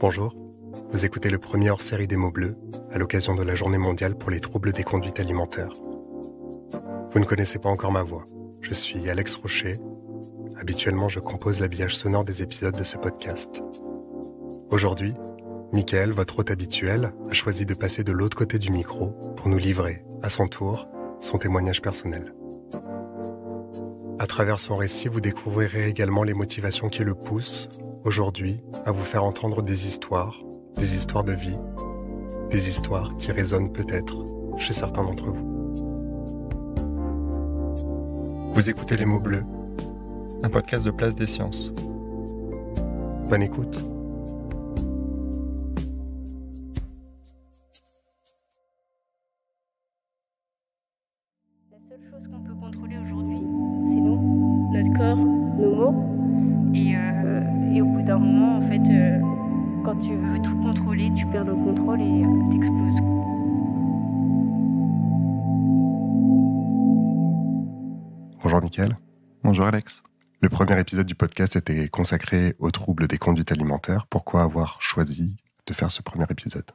Bonjour, vous écoutez le premier hors-série des mots bleus à l'occasion de la Journée mondiale pour les troubles des conduites alimentaires. Vous ne connaissez pas encore ma voix, je suis Alex Rocher. Habituellement, je compose l'habillage sonore des épisodes de ce podcast. Aujourd'hui, Mickaël, votre hôte habituel, a choisi de passer de l'autre côté du micro pour nous livrer, à son tour, son témoignage personnel. À travers son récit, vous découvrirez également les motivations qui le poussent, aujourd'hui, à vous faire entendre des histoires de vie, des histoires qui résonnent peut-être chez certains d'entre vous. Vous écoutez Les mots bleus, un podcast de Place des Sciences. Bonne écoute. La seule chose qu'on peut contrôler aujourd'hui, c'est nous, notre corps, nos mots. Et au bout d'un moment, en fait, quand tu veux tout contrôler, tu perds le contrôle et t'exploses. Bonjour Mickaël. Bonjour Alex. Le premier épisode du podcast était consacré aux troubles des conduites alimentaires. Pourquoi avoir choisi de faire ce premier épisode ?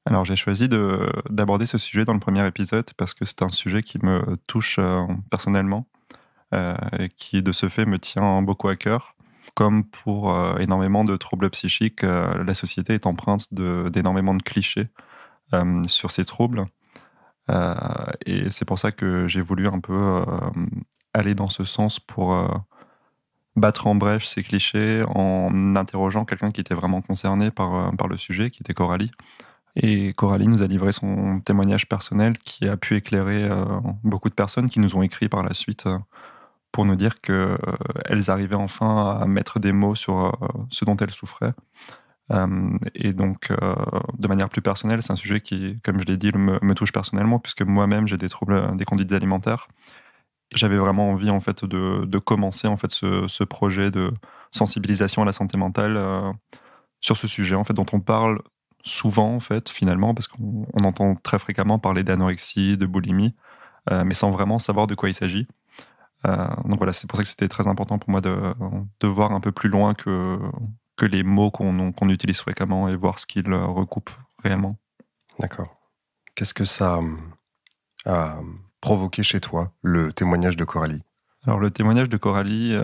Alors j'ai choisi d'aborder ce sujet dans le premier épisode parce que c'est un sujet qui me touche personnellement et qui de ce fait me tient beaucoup à cœur. Comme pour énormément de troubles psychiques, la société est empreinte d'énormément de clichés sur ces troubles. Et c'est pour ça que j'ai voulu un peu aller dans ce sens pour battre en brèche ces clichés en interrogeant quelqu'un qui était vraiment concerné par le sujet, qui était Coralie. Et Coralie nous a livré son témoignage personnel qui a pu éclairer beaucoup de personnes qui nous ont écrit par la suite pour nous dire qu'elles arrivaient enfin à mettre des mots sur ce dont elles souffraient. Et donc, de manière plus personnelle, c'est un sujet qui, comme je l'ai dit, me touche personnellement, puisque moi-même, j'ai des troubles des conduites alimentaires. J'avais vraiment envie, en fait, de commencer en fait, ce projet de sensibilisation à la santé mentale sur ce sujet, en fait, dont on parle souvent, en fait, finalement, parce qu'on entend très fréquemment parler d'anorexie, de boulimie, mais sans vraiment savoir de quoi il s'agit. Donc voilà, c'est pour ça que c'était très important pour moi de voir un peu plus loin que les mots qu'on utilise fréquemment et voir ce qu'ils recoupent réellement. D'accord. Qu'est-ce que ça a provoqué chez toi, le témoignage de Coralie ? Alors le témoignage de Coralie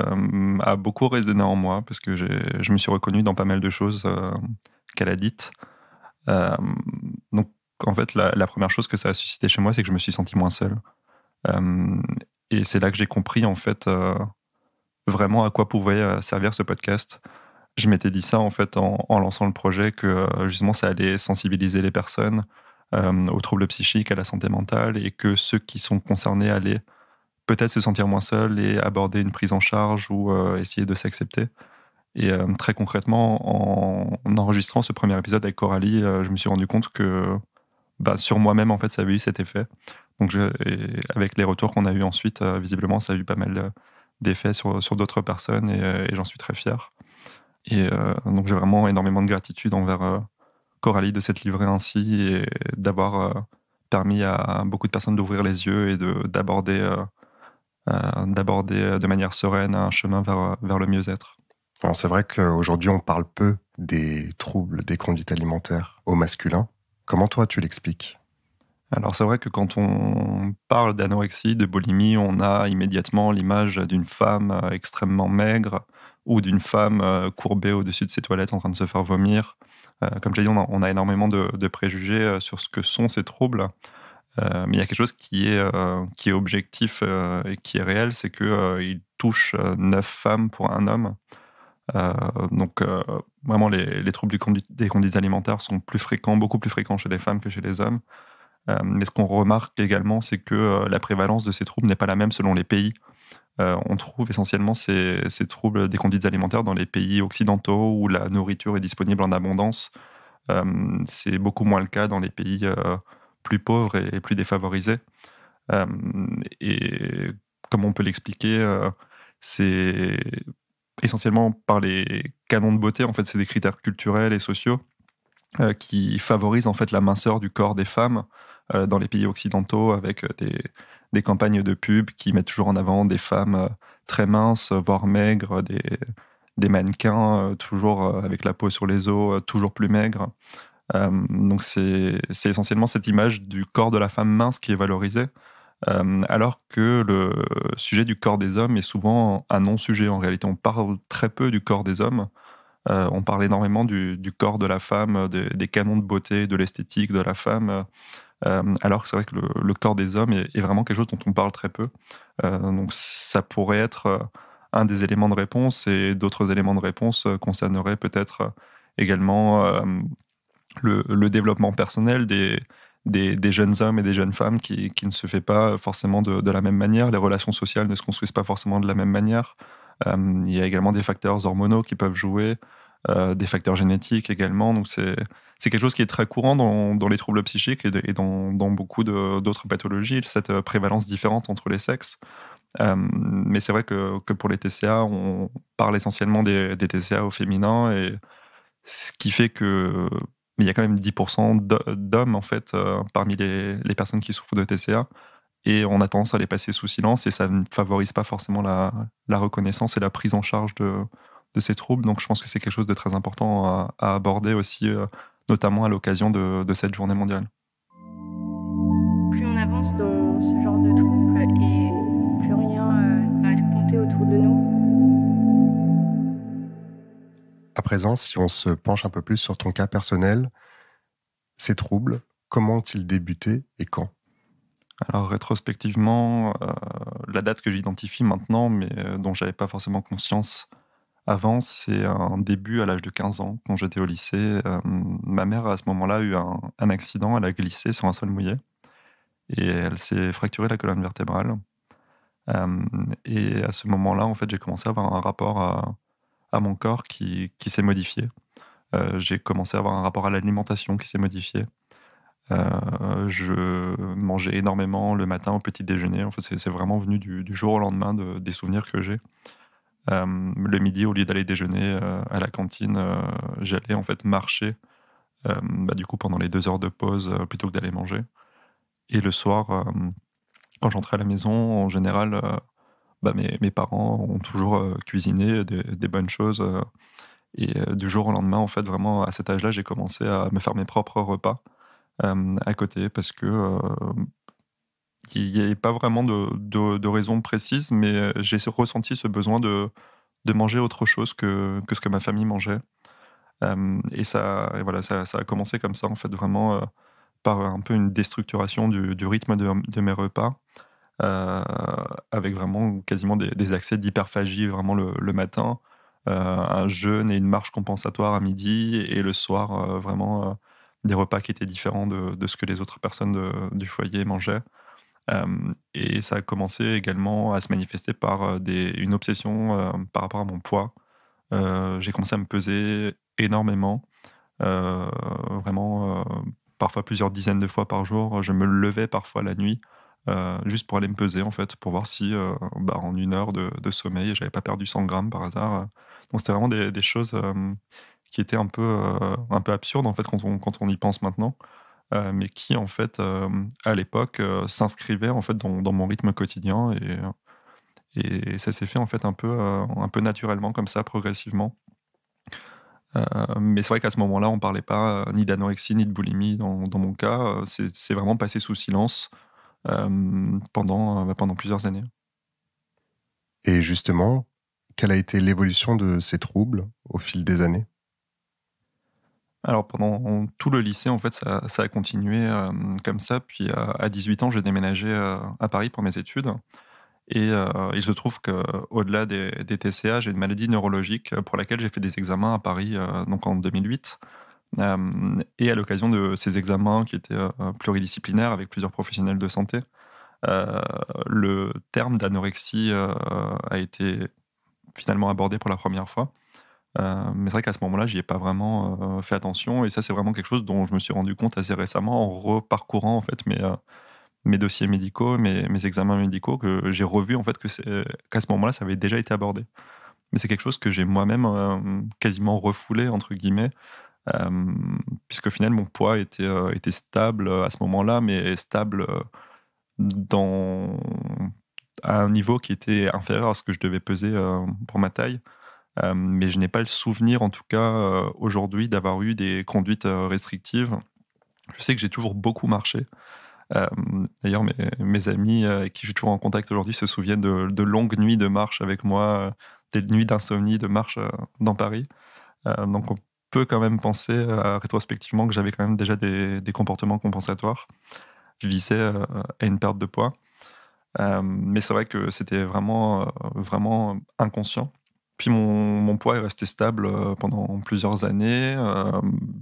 a beaucoup résonné en moi parce que je me suis reconnu dans pas mal de choses qu'elle a dites. Donc en fait, la première chose que ça a suscité chez moi, c'est que je me suis senti moins seul. Et c'est là que j'ai compris en fait vraiment à quoi pouvait servir ce podcast. Je m'étais dit ça en fait en lançant le projet que justement ça allait sensibiliser les personnes aux troubles psychiques, à la santé mentale et que ceux qui sont concernés allaient peut-être se sentir moins seuls et aborder une prise en charge ou essayer de s'accepter. Et très concrètement, en enregistrant ce premier épisode avec Coralie, je me suis rendu compte que sur moi-même en fait ça avait eu cet effet. Donc avec les retours qu'on a eu ensuite, visiblement ça a eu pas mal d'effets sur d'autres personnes et j'en suis très fier. Et donc j'ai vraiment énormément de gratitude envers Coralie de s'être livrée ainsi et d'avoir permis à beaucoup de personnes d'ouvrir les yeux et d'aborder de manière sereine un chemin vers le mieux-être. Alors c'est vrai qu'aujourd'hui on parle peu des troubles des conduites alimentaires au masculin. Comment toi tu l'expliques ? Alors c'est vrai que quand on parle d'anorexie, de boulimie, on a immédiatement l'image d'une femme extrêmement maigre ou d'une femme courbée au-dessus de ses toilettes en train de se faire vomir. Comme je l'ai dit, on a énormément de préjugés sur ce que sont ces troubles. Mais il y a quelque chose qui est objectif et qui est réel, c'est qu'il touche 9 femmes pour un homme. Donc vraiment les troubles des conduites alimentaires sont plus fréquents, beaucoup plus fréquents chez les femmes que chez les hommes. Mais ce qu'on remarque également, c'est que la prévalence de ces troubles n'est pas la même selon les pays. On trouve essentiellement ces troubles des conduites alimentaires dans les pays occidentaux où la nourriture est disponible en abondance. C'est beaucoup moins le cas dans les pays plus pauvres et plus défavorisés. Et comme on peut l'expliquer, c'est essentiellement par les canons de beauté. En fait, c'est des critères culturels et sociaux qui favorisent en fait la minceur du corps des femmes dans les pays occidentaux, avec des campagnes de pub qui mettent toujours en avant des femmes très minces, voire maigres, des mannequins toujours avec la peau sur les os, toujours plus maigres. Donc c'est essentiellement cette image du corps de la femme mince qui est valorisée, alors que le sujet du corps des hommes est souvent un non-sujet. En réalité, on parle très peu du corps des hommes. On parle énormément du corps de la femme, des canons de beauté, de l'esthétique de la femme, alors que c'est vrai que le corps des hommes est vraiment quelque chose dont on parle très peu. Donc ça pourrait être un des éléments de réponse, et d'autres éléments de réponse concerneraient peut-être également le développement personnel des jeunes hommes et des jeunes femmes qui ne se fait pas forcément de la même manière. Les relations sociales ne se construisent pas forcément de la même manière. Il y a également des facteurs hormonaux qui peuvent jouer, des facteurs génétiques également. Donc c'est quelque chose qui est très courant dans les troubles psychiques et dans beaucoup d'autres pathologies, cette prévalence différente entre les sexes. Mais c'est vrai que pour les TCA, on parle essentiellement des TCA au féminin, et ce qui fait que mais il y a quand même 10% d'hommes en fait parmi les personnes qui souffrent de TCA, et on a tendance à les passer sous silence, et ça ne favorise pas forcément la reconnaissance et la prise en charge de ces troubles. Donc je pense que c'est quelque chose de très important à aborder aussi, notamment à l'occasion de cette journée mondiale. Plus on avance dans ce genre de troubles et plus rien va compter autour de nous. À présent, si on se penche un peu plus sur ton cas personnel, ces troubles, comment ont-ils débuté et quand ? Alors rétrospectivement, la date que j'identifie maintenant, mais dont j'avais pas forcément conscience avant, c'est un début à l'âge de 15 ans, quand j'étais au lycée. Ma mère, à ce moment-là, a eu un accident, elle a glissé sur un sol mouillé, et elle s'est fracturé la colonne vertébrale. Et à ce moment-là, en fait, j'ai commencé à avoir un rapport à mon corps qui s'est modifié. J'ai commencé à avoir un rapport à l'alimentation qui s'est modifié. Je mangeais énormément le matin au petit déjeuner. En fait, c'est vraiment venu du jour au lendemain des souvenirs que j'ai. Le midi, au lieu d'aller déjeuner à la cantine, j'allais en fait marcher, du coup pendant les 2 heures de pause, plutôt que d'aller manger. Et le soir, quand j'entrais à la maison, en général, mes parents ont toujours cuisiné des bonnes choses, et du jour au lendemain, en fait, vraiment à cet âge-là, j'ai commencé à me faire mes propres repas à côté, parce que il n'y avait pas vraiment de raison précise, mais j'ai ressenti ce besoin de manger autre chose que ce que ma famille mangeait. Et voilà, ça a commencé comme ça, en fait, vraiment par un peu une déstructuration du rythme de mes repas, heu, avec vraiment quasiment des accès d'hyperphagie vraiment le matin, un jeûne et une marche compensatoire à midi, et le soir, vraiment des repas qui étaient différents de ce que les autres personnes du foyer mangeaient. Et ça a commencé également à se manifester par une obsession par rapport à mon poids. J'ai commencé à me peser énormément, vraiment, parfois plusieurs dizaines de fois par jour. Je me levais parfois la nuit, juste pour aller me peser, en fait, pour voir si, en 1 heure de sommeil, j'avais pas perdu 100 grammes par hasard. Donc c'était vraiment des choses qui étaient un peu absurdes, en fait, quand on y pense maintenant, mais qui, en fait, à l'époque, s'inscrivaient, en fait, dans mon rythme quotidien, et ça s'est fait, en fait, un peu naturellement comme ça, progressivement. Mais c'est vrai qu'à ce moment-là, on parlait pas ni d'anorexie ni de boulimie dans mon cas. C'est vraiment passé sous silence pendant plusieurs années. Et justement, quelle a été l'évolution de ces troubles au fil des années ? Alors pendant tout le lycée, en fait, ça a continué comme ça. Puis à 18 ans, j'ai déménagé à Paris pour mes études. Et il se trouve qu'au-delà des TCA, j'ai une maladie neurologique pour laquelle j'ai fait des examens à Paris, donc en 2008. Et à l'occasion de ces examens qui étaient pluridisciplinaires avec plusieurs professionnels de santé, heu, le terme d'anorexie a été finalement abordé pour la première fois. Mais c'est vrai qu'à ce moment-là, j'y ai pas vraiment fait attention. Et ça, c'est vraiment quelque chose dont je me suis rendu compte assez récemment en reparcourant en fait mes dossiers médicaux, mes examens médicaux, que j'ai revu en fait qu'à ce moment-là, ça avait déjà été abordé. Mais c'est quelque chose que j'ai moi-même quasiment refoulé entre guillemets, puisqu'au final mon poids était stable à ce moment-là, mais stable dans à un niveau qui était inférieur à ce que je devais peser pour ma taille. Mais je n'ai pas le souvenir, en tout cas, aujourd'hui, d'avoir eu des conduites restrictives. Je sais que j'ai toujours beaucoup marché. D'ailleurs, mes amis avec qui je suis toujours en contact aujourd'hui se souviennent de longues nuits de marche avec moi, des nuits d'insomnie de marche dans Paris. Donc on peut quand même penser rétrospectivement que j'avais quand même déjà des comportements compensatoires qui visaient à une perte de poids. Mais c'est vrai que c'était vraiment inconscient. Puis mon poids est resté stable pendant plusieurs années,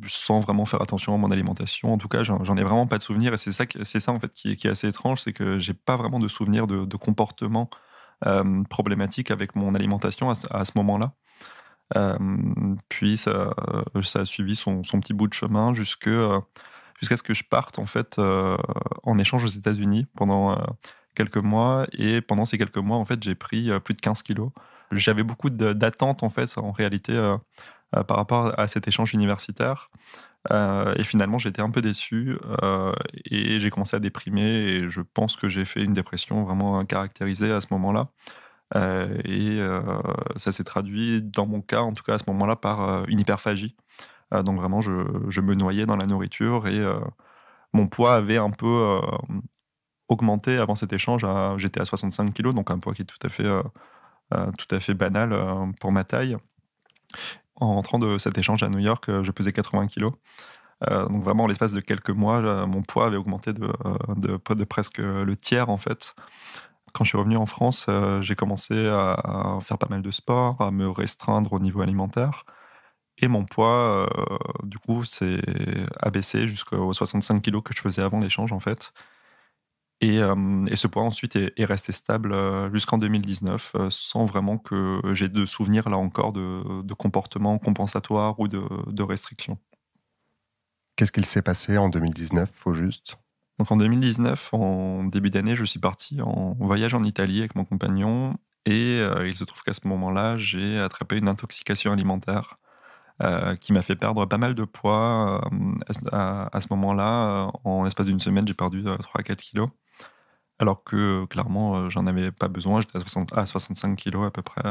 sans vraiment faire attention à mon alimentation. En tout cas, j'en ai vraiment pas de souvenir, et c'est ça en fait qui est assez étrange, c'est que j'ai pas vraiment de souvenir de comportement problématique avec mon alimentation à ce moment-là. Puis ça a suivi son petit bout de chemin jusqu'à ce que je parte en fait en échange aux États-Unis pendant quelques mois. Et pendant ces quelques mois, en fait, j'ai pris plus de 15 kilos. J'avais beaucoup d'attentes en fait, en réalité, par rapport à cet échange universitaire. Et finalement, j'étais un peu déçu et j'ai commencé à déprimer. Et je pense que j'ai fait une dépression vraiment caractérisée à ce moment-là. Et ça s'est traduit, dans mon cas, en tout cas à ce moment-là, par une hyperphagie. Donc vraiment, je me noyais dans la nourriture et mon poids avait un peu augmenté avant cet échange. J'étais à 65 kilos, donc un poids qui est tout à fait banal pour ma taille. En rentrant de cet échange à New York, je pesais 80 kilos. Donc vraiment, en l'espace de quelques mois, mon poids avait augmenté de presque le tiers, en fait. Quand je suis revenu en France, j'ai commencé à faire pas mal de sport, à me restreindre au niveau alimentaire. Et mon poids, du coup, s'est abaissé jusqu'aux 65 kilos que je faisais avant l'échange, en fait. Et ce poids ensuite est resté stable jusqu'en 2019, sans vraiment que j'ai de souvenirs, là encore, de comportements compensatoires ou de restrictions. Qu'est-ce qu'il s'est passé en 2019, au juste? Donc en 2019, en début d'année, je suis parti en voyage en Italie avec mon compagnon, et il se trouve qu'à ce moment-là, j'ai attrapé une intoxication alimentaire qui m'a fait perdre pas mal de poids. À ce moment-là, en l'espace d'une semaine, j'ai perdu 3 à 4 kilos. Alors que clairement, j'en avais pas besoin. J'étais à 65 kilos à peu près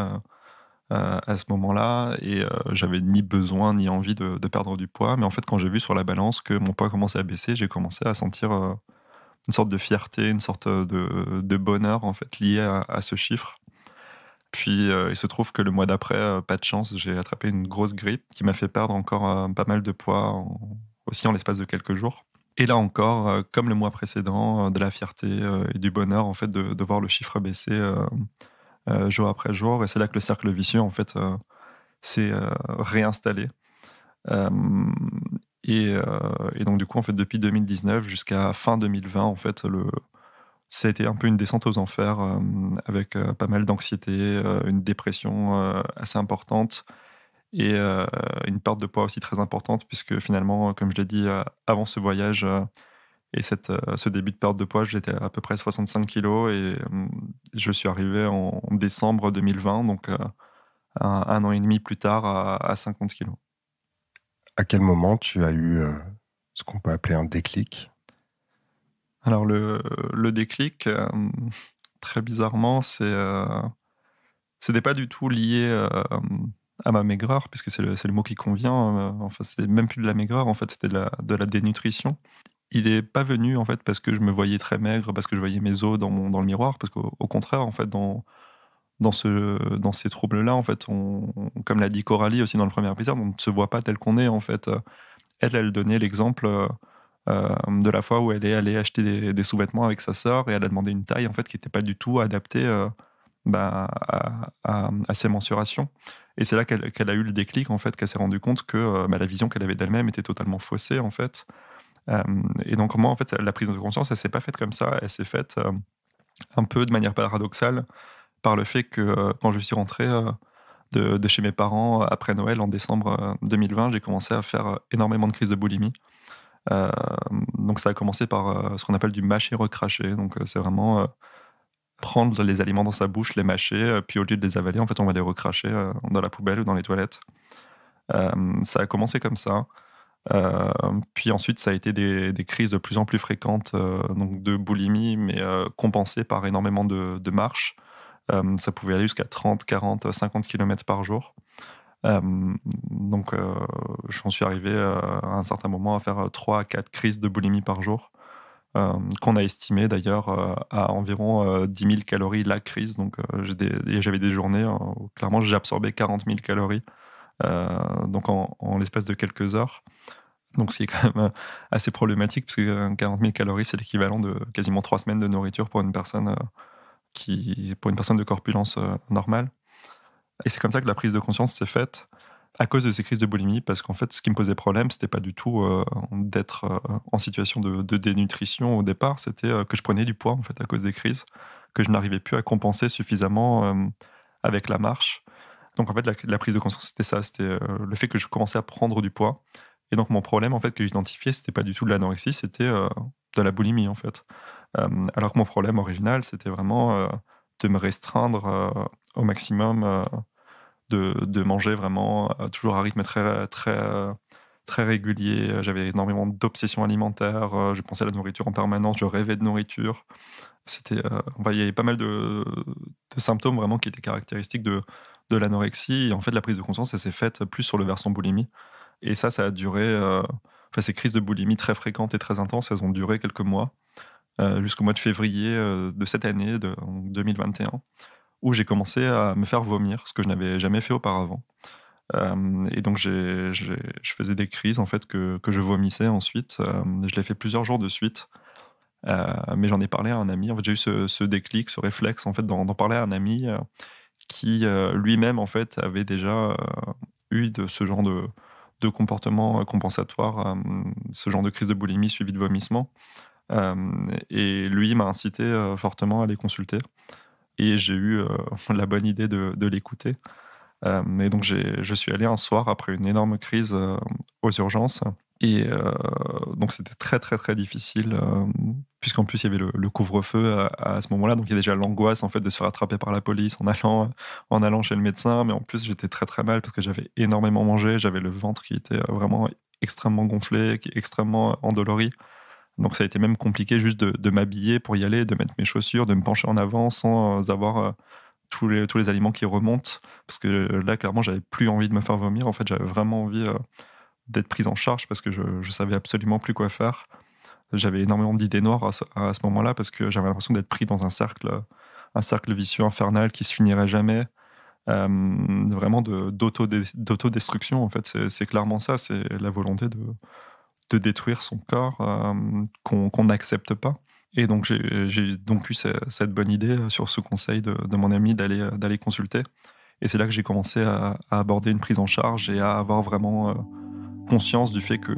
à ce moment-là, et j'avais ni besoin ni envie de perdre du poids. Mais en fait, quand j'ai vu sur la balance que mon poids commençait à baisser, j'ai commencé à sentir une sorte de fierté, une sorte de bonheur en fait lié à ce chiffre. Puis il se trouve que le mois d'après, pas de chance, j'ai attrapé une grosse grippe qui m'a fait perdre encore pas mal de poids aussi en l'espace de quelques jours. Et là encore, comme le mois précédent, de la fierté et du bonheur en fait de voir le chiffre baisser jour après jour. Et c'est là que le cercle vicieux en fait s'est réinstallé. Et donc du coup en fait depuis 2019 jusqu'à fin 2020 en fait ça a été un peu une descente aux enfers avec pas mal d'anxiété, une dépression assez importante, et une perte de poids aussi très importante, puisque finalement, comme je l'ai dit, avant ce voyage et ce début de perte de poids, j'étais à peu près 65 kilos, et je suis arrivé en décembre 2020, donc un an et demi plus tard, à 50 kilos. À quel moment tu as eu ce qu'on peut appeler un déclic? Alors le déclic, très bizarrement, c'était pas du tout lié à ma maigreur, puisque c'est le mot qui convient. Enfin, c'est même plus de la maigreur, en fait, c'était de la dénutrition. Il est pas venu en fait parce que je me voyais très maigre, parce que je voyais mes os dans le miroir, parce qu'au contraire, en fait, dans ces troubles-là, en fait, comme l'a dit Coralie aussi dans le premier épisode, on ne se voit pas tel qu'on est, en fait. Elle donnait l'exemple de la fois où elle est allée acheter des sous-vêtements avec sa sœur, et elle a demandé une taille en fait qui n'était pas du tout adaptée à ses mensurations. Et c'est là qu'elle a eu le déclic, en fait, qu'elle s'est rendue compte que la vision qu'elle avait d'elle-même était totalement faussée, en fait. Et donc moi, en fait, la prise de conscience, elle s'est pas faite comme ça, elle s'est faite un peu de manière paradoxale par le fait que quand je suis rentré de chez mes parents après Noël en décembre 2020, j'ai commencé à faire énormément de crises de boulimie. Donc ça a commencé par ce qu'on appelle du mâcher recracher. Donc c'est vraiment prendre les aliments dans sa bouche, les mâcher, puis au lieu de les avaler, en fait, on va les recracher dans la poubelle ou dans les toilettes. Ça a commencé comme ça. Puis ensuite, ça a été des crises de plus en plus fréquentes, donc de boulimie, mais compensées par énormément de marches. Ça pouvait aller jusqu'à 30, 40, 50 km par jour. Donc, j'en suis arrivé à un certain moment à faire 3 à 4 crises de boulimie par jour, qu'on a estimé d'ailleurs à environ 10 000 calories la crise. Donc, j'avais des journées où clairement j'ai absorbé 40 000 calories donc en l'espace de quelques heures. Donc, ce qui est quand même assez problématique, parce que 40 000 calories, c'est l'équivalent de quasiment 3 semaines de nourriture pour une personne, pour une personne de corpulence normale. Et c'est comme ça que la prise de conscience s'est faite, à cause de ces crises de boulimie, parce qu'en fait, ce qui me posait problème, c'était pas du tout d'être en situation de dénutrition au départ, c'était que je prenais du poids, en fait, à cause des crises, que je n'arrivais plus à compenser suffisamment avec la marche. Donc, en fait, la prise de conscience, c'était ça, c'était le fait que je commençais à prendre du poids. Et donc, mon problème, en fait, que j'identifiais, c'était pas du tout de l'anorexie, c'était de la boulimie, en fait. Alors que mon problème original, c'était vraiment de me restreindre au maximum, de manger vraiment toujours à rythme très, très, très régulier. J'avais énormément d'obsessions alimentaires, je pensais à la nourriture en permanence, je rêvais de nourriture. Il y avait pas mal de symptômes vraiment qui étaient caractéristiques de l'anorexie. Et en fait, la prise de conscience, elle s'est faite plus sur le versant boulimie. Et ça a duré. Ces crises de boulimie très fréquentes et très intenses, elles ont duré quelques mois, jusqu'au mois de février de cette année, en 2021, où j'ai commencé à me faire vomir, ce que je n'avais jamais fait auparavant. Et donc, je faisais des crises en fait que je vomissais ensuite. Je l'ai fait plusieurs jours de suite. Mais j'en ai parlé à un ami. En fait, j'ai eu ce déclic, ce réflexe en fait d'en parler à un ami qui lui-même en fait avait déjà eu de ce genre de comportement compensatoire, ce genre de crise de boulimie suivie de vomissement. Et lui m'a incité fortement à les consulter. Et j'ai eu la bonne idée de l'écouter. Et donc je suis allé un soir après une énorme crise aux urgences. Et donc c'était très très très difficile, puisqu'en plus il y avait le couvre-feu à ce moment-là. Donc il y a déjà l'angoisse en fait de se faire attraper par la police en allant chez le médecin. Mais en plus j'étais très très mal parce que j'avais énormément mangé. J'avais le ventre qui était vraiment extrêmement gonflé, extrêmement endolori. Donc ça a été même compliqué juste de m'habiller pour y aller, de mettre mes chaussures, de me pencher en avant sans avoir tous les aliments qui remontent. Parce que là, clairement, j'avais plus envie de me faire vomir. En fait, j'avais vraiment envie d'être prise en charge parce que je savais absolument plus quoi faire. J'avais énormément d'idées noires à ce moment-là parce que j'avais l'impression d'être pris dans un cercle vicieux infernal qui se finirait jamais. Vraiment d'autodestruction, en fait. C'est clairement ça, c'est la volonté de détruire son corps qu'on n'accepte pas. Et donc, j'ai donc eu cette bonne idée sur ce conseil de mon ami d'aller consulter. Et c'est là que j'ai commencé à aborder une prise en charge et à avoir vraiment conscience du fait que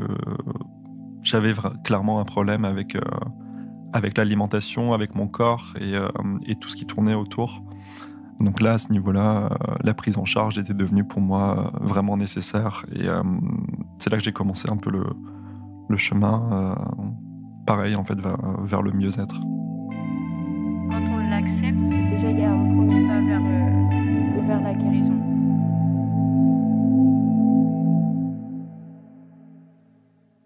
j'avais clairement un problème avec l'alimentation, avec mon corps et tout ce qui tournait autour. Donc là, à ce niveau-là, la prise en charge était devenue pour moi vraiment nécessaire. Et c'est là que j'ai commencé un peu le chemin, pareil, en fait, vers le mieux-être. Quand on l'accepte, déjà, il y a un premier pas vers la guérison.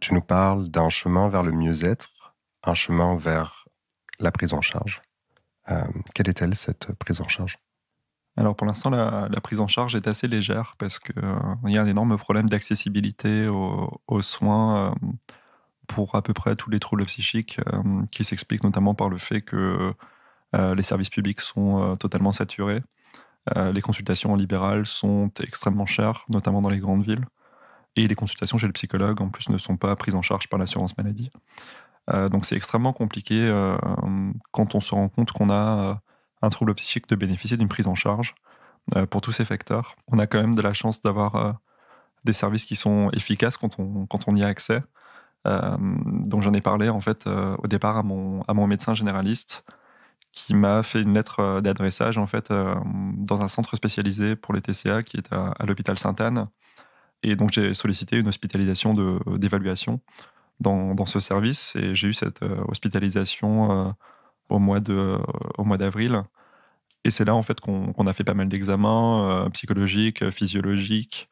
Tu nous parles d'un chemin vers le mieux-être, un chemin vers la prise en charge. Quelle est-elle, cette prise en charge ? Alors pour l'instant, la prise en charge est assez légère parce qu'il y a un énorme problème d'accessibilité aux soins pour à peu près tous les troubles psychiques qui s'expliquent notamment par le fait que les services publics sont totalement saturés. Les consultations en libéral sont extrêmement chères, notamment dans les grandes villes. Et les consultations chez le psychologue, en plus, ne sont pas prises en charge par l'assurance maladie. Donc c'est extrêmement compliqué quand on se rend compte qu'on a un trouble psychique de bénéficier d'une prise en charge pour tous ces facteurs. On a quand même de la chance d'avoir des services qui sont efficaces quand on y a accès. Donc j'en ai parlé en fait au départ à mon médecin généraliste qui m'a fait une lettre d'adressage en fait dans un centre spécialisé pour les TCA qui est à l'hôpital Sainte-Anne. Et donc j'ai sollicité une hospitalisation d'évaluation dans ce service et j'ai eu cette hospitalisation au mois d'avril. Et c'est là en fait qu'on a fait pas mal d'examens psychologiques, physiologiques.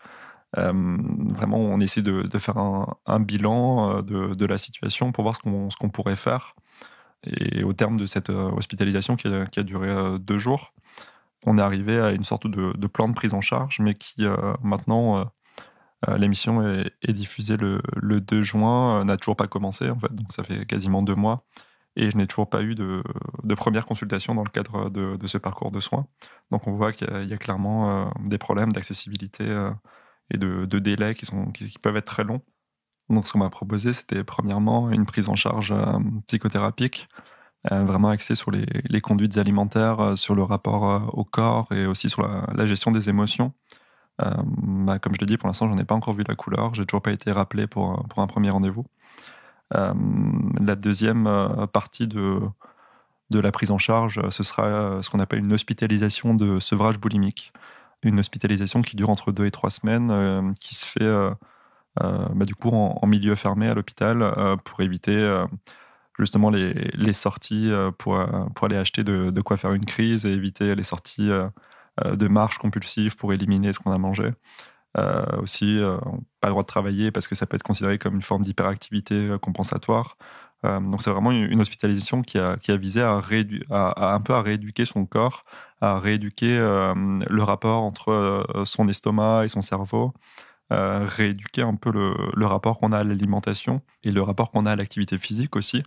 Vraiment, on essaie de faire un bilan de la situation pour voir ce qu'on pourrait faire. Et au terme de cette hospitalisation qui a duré 2 jours, on est arrivé à une sorte de plan de prise en charge, mais qui maintenant, l'émission est diffusée le 2 juin, n'a toujours pas commencé en fait, donc ça fait quasiment 2 mois. Et je n'ai toujours pas eu de première consultation dans le cadre de ce parcours de soins. Donc on voit qu'il y a clairement des problèmes d'accessibilité et de délais qui peuvent être très longs. Donc ce qu'on m'a proposé, c'était premièrement une prise en charge psychothérapique, vraiment axée sur les conduites alimentaires, sur le rapport au corps et aussi sur la gestion des émotions. Comme je l'ai dit, pour l'instant, j'en ai pas encore vu la couleur. J'ai toujours pas été rappelé pour un premier rendez-vous. La deuxième partie de la prise en charge, ce sera ce qu'on appelle une hospitalisation de sevrage boulimique. Une hospitalisation qui dure entre 2 et 3 semaines, qui se fait du coup en milieu fermé à l'hôpital pour éviter justement les sorties pour aller acheter de quoi faire une crise et éviter les sorties de marche compulsive pour éliminer ce qu'on a mangé. Aussi, pas le droit de travailler parce que ça peut être considéré comme une forme d'hyperactivité compensatoire. Donc c'est vraiment une hospitalisation qui a visé à un peu à rééduquer son corps, à rééduquer le rapport entre son estomac et son cerveau, rééduquer un peu le rapport qu'on a à l'alimentation et le rapport qu'on a à l'activité physique aussi.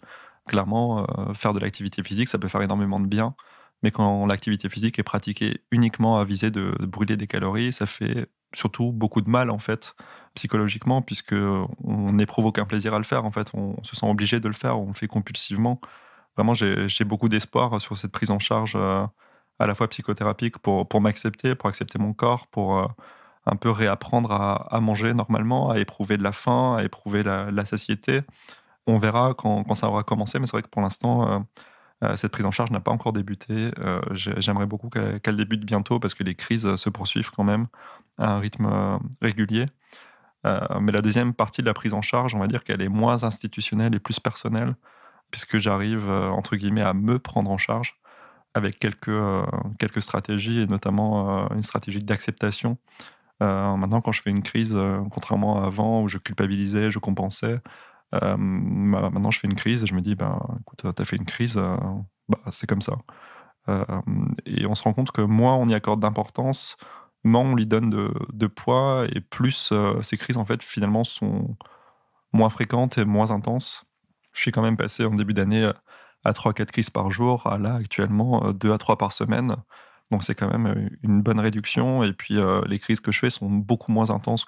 Clairement, faire de l'activité physique, ça peut faire énormément de bien, mais quand l'activité physique est pratiquée uniquement à viser de brûler des calories, ça fait surtout beaucoup de mal en fait psychologiquement, puisque on n'éprouve aucun plaisir à le faire en fait, on se sent obligé de le faire, on le fait compulsivement. Vraiment, j'ai beaucoup d'espoir sur cette prise en charge à la fois psychothérapique pour m'accepter, pour accepter mon corps, pour un peu réapprendre à manger normalement, à éprouver de la faim, à éprouver la satiété. On verra quand ça aura commencé, mais c'est vrai que pour l'instant, cette prise en charge n'a pas encore débuté. J'aimerais beaucoup qu'elle débute bientôt parce que les crises se poursuivent quand même à un rythme régulier. Mais la deuxième partie de la prise en charge, on va dire qu'elle est moins institutionnelle et plus personnelle, puisque j'arrive, entre guillemets, à me prendre en charge avec quelques stratégies et notamment une stratégie d'acceptation. Maintenant, quand je fais une crise, contrairement à avant où je culpabilisais, je compensais, maintenant je fais une crise et je me dis, ben, écoute, t'as fait une crise, c'est comme ça. Et on se rend compte que moins on y accorde d'importance, moins on lui donne de poids et plus ces crises, en fait, finalement, sont moins fréquentes et moins intenses. Je suis quand même passé en début d'année à 3-4 crises par jour, à là, actuellement, 2 à 3 par semaine. Donc c'est quand même une bonne réduction. Et puis les crises que je fais sont beaucoup moins intenses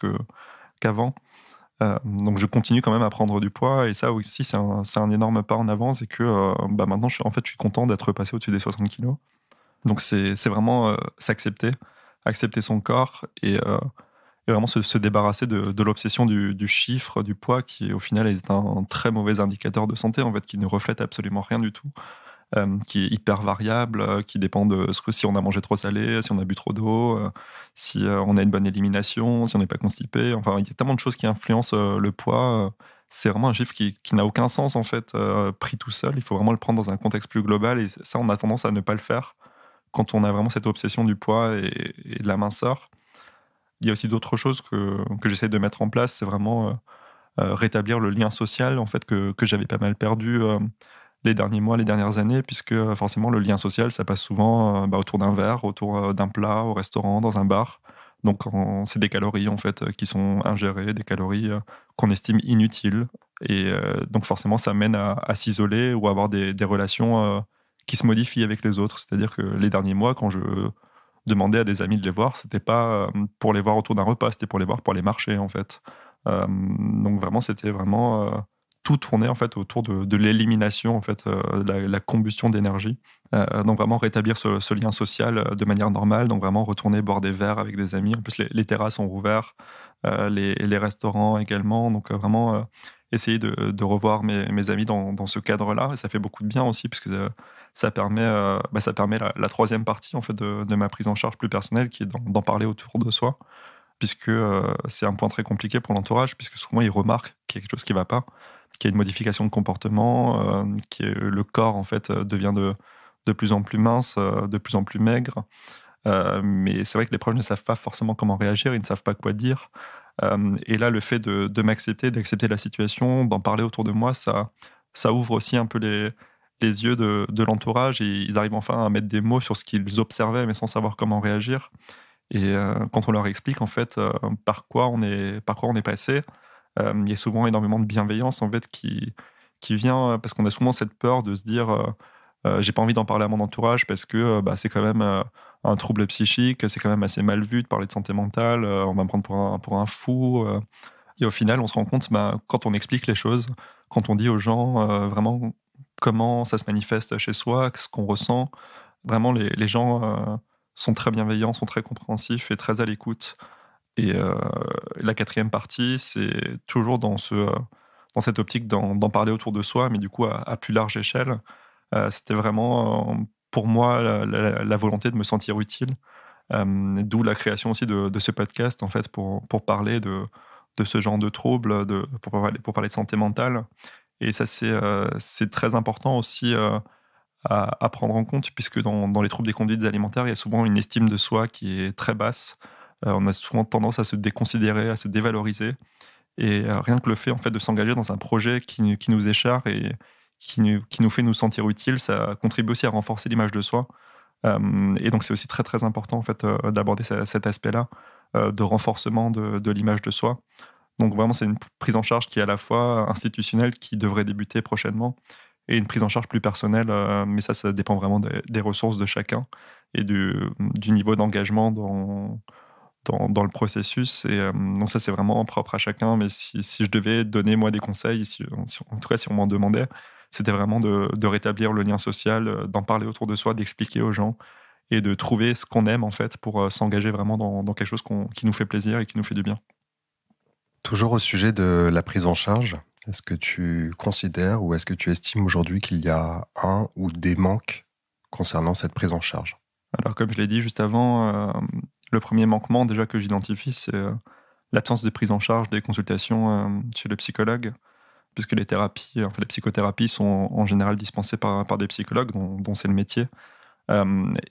qu'avant. Donc je continue quand même à prendre du poids. Et ça aussi, c'est un énorme pas en avant. C'est que maintenant, je suis content d'être passé au-dessus des 60 kilos. Donc c'est vraiment s'accepter, accepter son corps et vraiment se débarrasser de l'obsession du chiffre, du poids, qui au final est un très mauvais indicateur de santé, en fait, qui ne reflète absolument rien du tout. Qui est hyper variable, qui dépend de si on a mangé trop salé, si on a bu trop d'eau, si on a une bonne élimination, si on n'est pas constipé. Enfin, il y a tellement de choses qui influencent le poids. C'est vraiment un chiffre qui n'a aucun sens, en fait, pris tout seul. Il faut vraiment le prendre dans un contexte plus global. Et ça, on a tendance à ne pas le faire quand on a vraiment cette obsession du poids et de la minceur. Il y a aussi d'autres choses que j'essaie de mettre en place. C'est vraiment rétablir le lien social, en fait, que j'avais pas mal perdu les derniers mois, les dernières années, puisque forcément le lien social, ça passe souvent autour d'un verre, autour d'un plat, au restaurant, dans un bar. Donc c'est des calories en fait qui sont ingérées, des calories qu'on estime inutiles. Et donc forcément ça mène à s'isoler ou à avoir des relations qui se modifient avec les autres. C'est-à-dire que les derniers mois, quand je demandais à des amis de les voir, c'était pas pour les voir autour d'un repas, c'était pour les voir pour aller marcher en fait. Donc vraiment c'était vraiment tout tournait en fait autour de l'élimination, en fait, la combustion d'énergie. Donc vraiment rétablir ce lien social de manière normale, donc vraiment retourner boire des verres avec des amis. En plus, les terrasses sont rouvertes, les restaurants également. Donc vraiment essayer de revoir mes amis dans ce cadre-là. Et ça fait beaucoup de bien aussi, puisque ça permet la troisième partie en fait, de ma prise en charge plus personnelle, qui est d'en parler autour de soi, puisque c'est un point très compliqué pour l'entourage, puisque souvent ils remarquent qu'il y a quelque chose qui ne va pas, qu'il y a une modification de comportement, que le corps en fait devient de plus en plus mince, de plus en plus maigre. Mais c'est vrai que les proches ne savent pas forcément comment réagir, ils ne savent pas quoi dire. Et là, le fait de m'accepter, d'accepter la situation, d'en parler autour de moi, ça ouvre aussi un peu les yeux de l'entourage, et ils arrivent enfin à mettre des mots sur ce qu'ils observaient, mais sans savoir comment réagir. Et quand on leur explique en fait par quoi on est passé, il y a souvent énormément de bienveillance en fait qui vient, parce qu'on a souvent cette peur de se dire j'ai pas envie d'en parler à mon entourage parce que c'est quand même un trouble psychique, c'est quand même assez mal vu de parler de santé mentale, on va me prendre pour un fou. Et au final, on se rend compte, quand on explique les choses, quand on dit aux gens vraiment comment ça se manifeste chez soi, ce qu'on ressent, vraiment les gens sont très bienveillants, sont très compréhensifs et très à l'écoute. Et la quatrième partie, c'est toujours dans cette optique d'en parler autour de soi, mais du coup à plus large échelle. C'était vraiment, pour moi, la volonté de me sentir utile, d'où la création aussi de ce podcast, en fait, pour parler de ce genre de troubles, pour parler de santé mentale. Et ça, c'est très important aussi à prendre en compte, puisque dans les troubles des conduites alimentaires, il y a souvent une estime de soi qui est très basse. On a souvent tendance à se déconsidérer, à se dévaloriser. Et rien que le fait en fait de s'engager dans un projet qui nous est cher et qui nous fait nous sentir utiles, ça contribue aussi à renforcer l'image de soi. Et donc c'est aussi très, très important en fait, d'aborder cet aspect-là, de renforcement de l'image de soi. Donc vraiment, c'est une prise en charge qui est à la fois institutionnelle, qui devrait débuter prochainement, et une prise en charge plus personnelle, mais ça dépend vraiment des ressources de chacun et du niveau d'engagement dans le processus. Et donc ça, c'est vraiment propre à chacun. Mais si je devais donner, moi, des conseils, en tout cas, si on m'en demandait, c'était vraiment de rétablir le lien social, d'en parler autour de soi, d'expliquer aux gens et de trouver ce qu'on aime, en fait, pour s'engager vraiment dans quelque chose qui nous fait plaisir et qui nous fait du bien. Toujours au sujet de la prise en charge, est-ce que tu considères ou est-ce que tu estimes aujourd'hui qu'il y a un ou des manques concernant cette prise en charge? Alors, comme je l'ai dit juste avant, le premier manquement déjà que j'identifie, c'est l'absence de prise en charge des consultations chez le psychologue, puisque les thérapies, enfin les psychothérapies sont en général dispensées par des psychologues dont c'est le métier.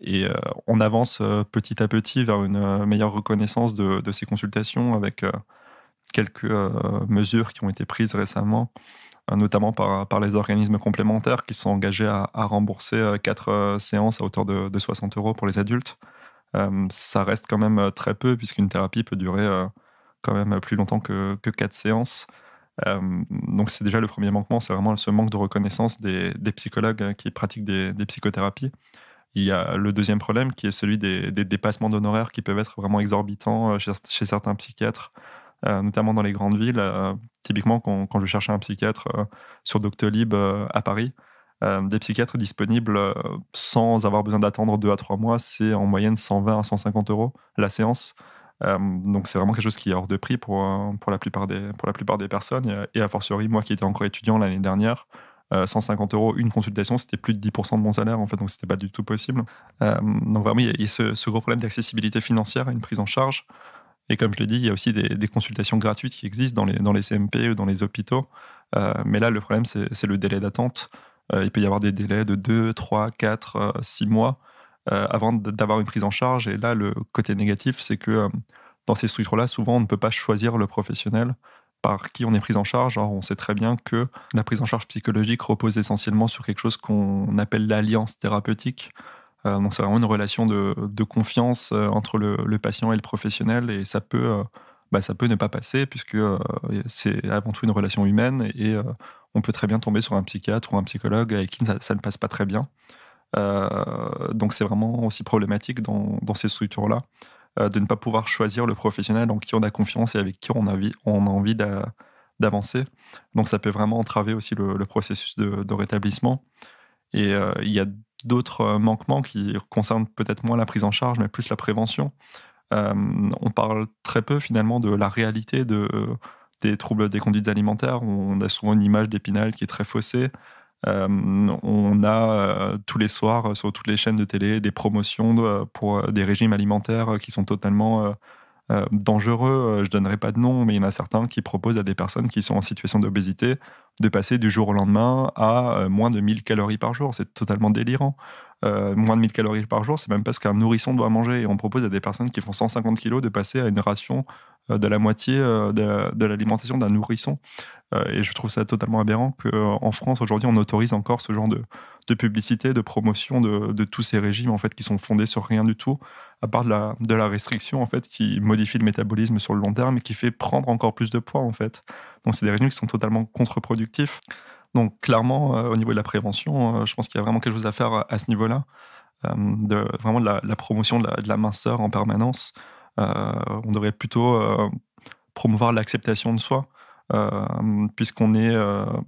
Et on avance petit à petit vers une meilleure reconnaissance de ces consultations, avec quelques mesures qui ont été prises récemment, notamment par les organismes complémentaires qui sont engagés à rembourser 4 séances à hauteur de 60 € pour les adultes. Ça reste quand même très peu, puisqu'une thérapie peut durer quand même plus longtemps que 4 séances. Donc c'est déjà le premier manquement, c'est vraiment ce manque de reconnaissance des psychologues qui pratiquent des psychothérapies. Il y a le deuxième problème qui est celui des dépassements d'honoraires qui peuvent être vraiment exorbitants chez certains psychiatres, notamment dans les grandes villes. Typiquement, quand je cherchais un psychiatre sur Doctolib à Paris, des psychiatres disponibles sans avoir besoin d'attendre 2 à 3 mois, c'est en moyenne 120 à 150 € la séance. Donc c'est vraiment quelque chose qui est hors de prix pour la plupart des personnes. Et a fortiori, moi qui étais encore étudiant l'année dernière, 150 € une consultation, c'était plus de 10% de mon salaire, en fait, donc c'était pas du tout possible. Donc vraiment, il y a ce gros problème d'accessibilité financière à une prise en charge. Et comme je l'ai dit, il y a aussi des consultations gratuites qui existent dans les CMP ou dans les hôpitaux. Mais là, le problème, c'est le délai d'attente. Il peut y avoir des délais de 2, 3, 4, 6 mois avant d'avoir une prise en charge. Et là, le côté négatif, c'est que dans ces structures-là, souvent, on ne peut pas choisir le professionnel par qui on est pris en charge. Or, on sait très bien que la prise en charge psychologique repose essentiellement sur quelque chose qu'on appelle l'alliance thérapeutique. Donc c'est vraiment une relation de confiance entre le patient et le professionnel, et ça peut ne pas passer, puisque c'est avant tout une relation humaine, et on peut très bien tomber sur un psychiatre ou un psychologue avec qui ça ne passe pas très bien. Donc c'est vraiment aussi problématique dans ces structures-là, de ne pas pouvoir choisir le professionnel en qui on a confiance et avec qui on a envie d'avancer. Donc ça peut vraiment entraver aussi le processus de rétablissement. Et il y a d'autres manquements qui concernent peut-être moins la prise en charge, mais plus la prévention. On parle très peu finalement de la réalité des troubles des conduites alimentaires. On a souvent une image d'Épinal qui est très faussée. On a tous les soirs sur toutes les chaînes de télé des promotions pour des régimes alimentaires qui sont totalement dangereux. Je donnerai pas de nom, mais il y en a certains qui proposent à des personnes qui sont en situation d'obésité de passer du jour au lendemain à moins de 1000 calories par jour. C'est totalement délirant. Moins de 1000 calories par jour, c'est même pas ce qu'un nourrisson doit manger. Et on propose à des personnes qui font 150 kilos de passer à une ration de la moitié de l'alimentation d'un nourrisson. Et je trouve ça totalement aberrant qu'en France, aujourd'hui, on autorise encore ce genre de publicité, de promotion de tous ces régimes en fait, qui sont fondés sur rien du tout, à part de la restriction en fait, qui modifie le métabolisme sur le long terme et qui fait prendre encore plus de poids. En fait. Donc, c'est des régimes qui sont totalement contre-productifs. Donc, clairement, au niveau de la prévention, je pense qu'il y a vraiment quelque chose à faire à ce niveau-là, vraiment de la promotion de la minceur en permanence. On devrait plutôt promouvoir l'acceptation de soi. Puisqu'on est,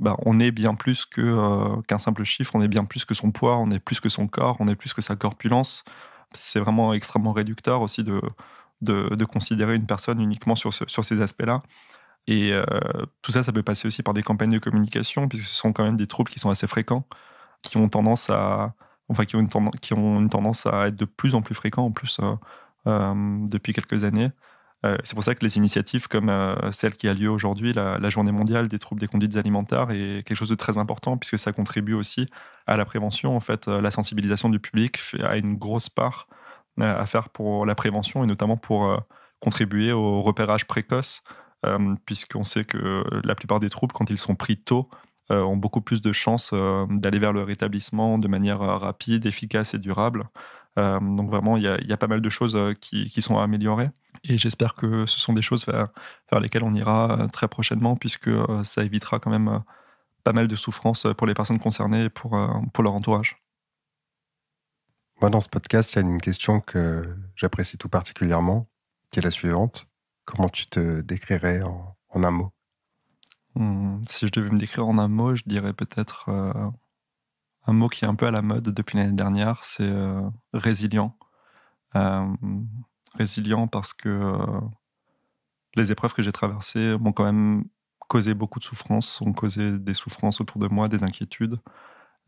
on est bien plus qu'un simple chiffre, on est bien plus que son poids, on est plus que son corps, on est plus que sa corpulence. C'est vraiment extrêmement réducteur aussi de considérer une personne uniquement sur ces aspects-là. Et tout ça, ça peut passer aussi par des campagnes de communication, puisque ce sont quand même des troubles qui sont assez fréquents, qui ont tendance à une tendance à être de plus en plus fréquents en plus depuis quelques années. C'est pour ça que les initiatives comme celle qui a lieu aujourd'hui, la Journée mondiale des troubles des conduites alimentaires, est quelque chose de très important puisque ça contribue aussi à la prévention. En fait, la sensibilisation du public a une grosse part à faire pour la prévention et notamment pour contribuer au repérage précoce, puisqu'on sait que la plupart des troubles, quand ils sont pris tôt, ont beaucoup plus de chances d'aller vers le rétablissement de manière rapide, efficace et durable. Donc vraiment, il y a pas mal de choses qui sont à améliorer. Et j'espère que ce sont des choses vers lesquelles on ira très prochainement, puisque ça évitera quand même pas mal de souffrances pour les personnes concernées et pour leur entourage. Moi, dans ce podcast, il y a une question que j'apprécie tout particulièrement, qui est la suivante. Comment tu te décrirais en un mot ? Si je devais me décrire en un mot, je dirais peut-être un mot qui est un peu à la mode depuis l'année dernière, c'est résilient. Résilient parce que les épreuves que j'ai traversées m'ont quand même causé beaucoup de souffrances, ont causé des souffrances autour de moi, des inquiétudes,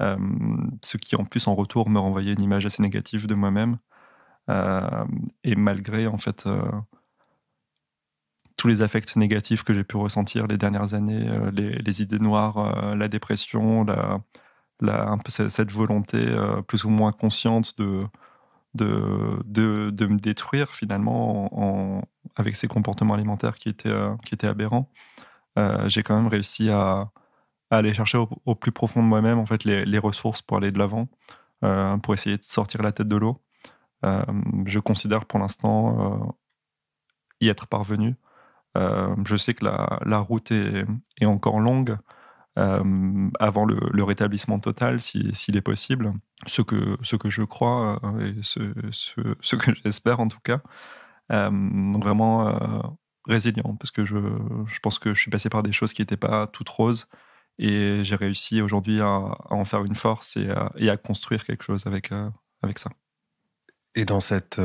ce qui en plus en retour me renvoyait une image assez négative de moi-même. Et malgré en fait tous les affects négatifs que j'ai pu ressentir les dernières années, les idées noires, la dépression, un peu cette volonté plus ou moins consciente de me détruire finalement avec ces comportements alimentaires qui étaient aberrants. J'ai quand même réussi à aller chercher au plus profond de moi-même en fait les ressources pour aller de l'avant, pour essayer de sortir la tête de l'eau. Je considère pour l'instant y être parvenu. Je sais que la route est encore longue avant le rétablissement total, s'il est possible. Ce que je crois et ce que j'espère en tout cas. Donc vraiment résilient, parce que je pense que je suis passé par des choses qui n'étaient pas toutes roses et j'ai réussi aujourd'hui à en faire une force et à construire quelque chose avec ça. Et dans cette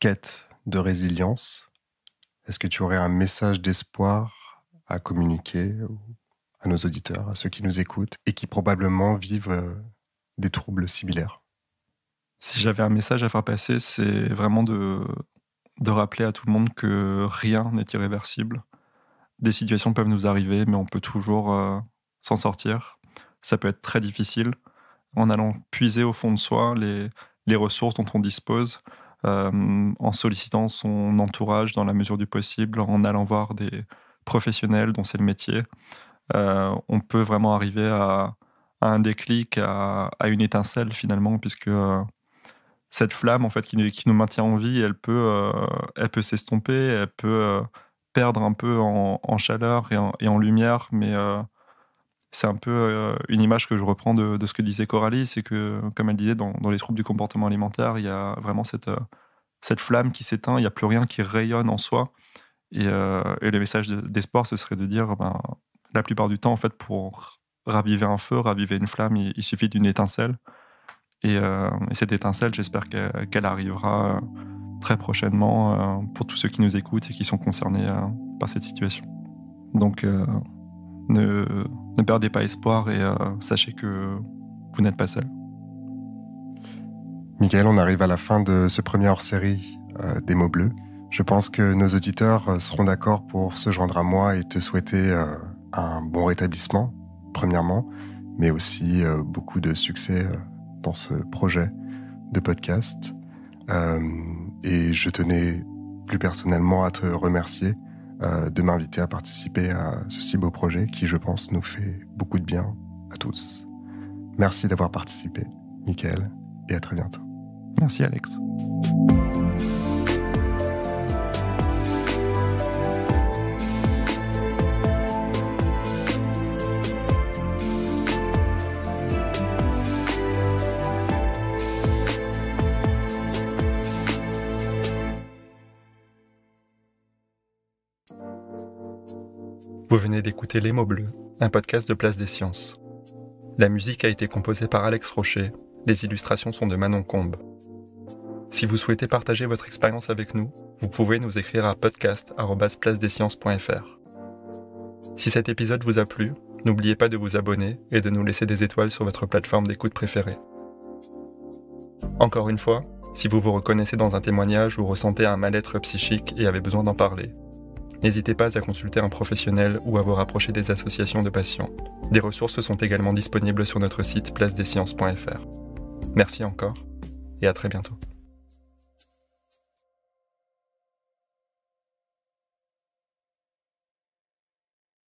quête de résilience, est-ce que tu aurais un message d'espoir à communiquer à nos auditeurs, à ceux qui nous écoutent et qui probablement vivent des troubles similaires ? Si j'avais un message à faire passer, c'est vraiment de rappeler à tout le monde que rien n'est irréversible. Des situations peuvent nous arriver, mais on peut toujours s'en sortir. Ça peut être très difficile. En allant puiser au fond de soi les ressources dont on dispose, en sollicitant son entourage dans la mesure du possible, en allant voir des professionnels dont c'est le métier, on peut vraiment arriver à un déclic, à une étincelle finalement, puisque cette flamme en fait qui nous maintient en vie, elle peut s'estomper, elle peut perdre un peu en chaleur et en lumière, mais c'est un peu une image que je reprends de ce que disait Coralie, c'est que, comme elle disait, dans les troubles du comportement alimentaire, il y a vraiment cette flamme qui s'éteint, il n'y a plus rien qui rayonne en soi. Et le message d'espoir, ce serait de dire, la plupart du temps, en fait, pour raviver un feu, raviver une flamme, il suffit d'une étincelle. Et cette étincelle, j'espère qu'elle arrivera très prochainement pour tous ceux qui nous écoutent et qui sont concernés par cette situation. Donc ne perdez pas espoir et sachez que vous n'êtes pas seul. Mickaël, on arrive à la fin de ce premier hors-série des mots bleus. Je pense que nos auditeurs seront d'accord pour se joindre à moi et te souhaiter un bon rétablissement, premièrement, mais aussi beaucoup de succès dans ce projet de podcast. Et je tenais plus personnellement à te remercier de m'inviter à participer à ce si beau projet qui, je pense, nous fait beaucoup de bien à tous. Merci d'avoir participé, Mickaël, et à très bientôt. Merci Alex. Vous venez d'écouter Les mots bleus, un podcast de Place des Sciences. La musique a été composée par Alex Rocher, les illustrations sont de Manon Combe. Si vous souhaitez partager votre expérience avec nous, vous pouvez nous écrire à podcast@placedesciences.fr. Si cet épisode vous a plu, n'oubliez pas de vous abonner et de nous laisser des étoiles sur votre plateforme d'écoute préférée. Encore une fois, si vous vous reconnaissez dans un témoignage ou ressentez un mal-être psychique et avez besoin d'en parler, n'hésitez pas à consulter un professionnel ou à vous rapprocher des associations de patients. Des ressources sont également disponibles sur notre site placedesciences.fr. Merci encore et à très bientôt.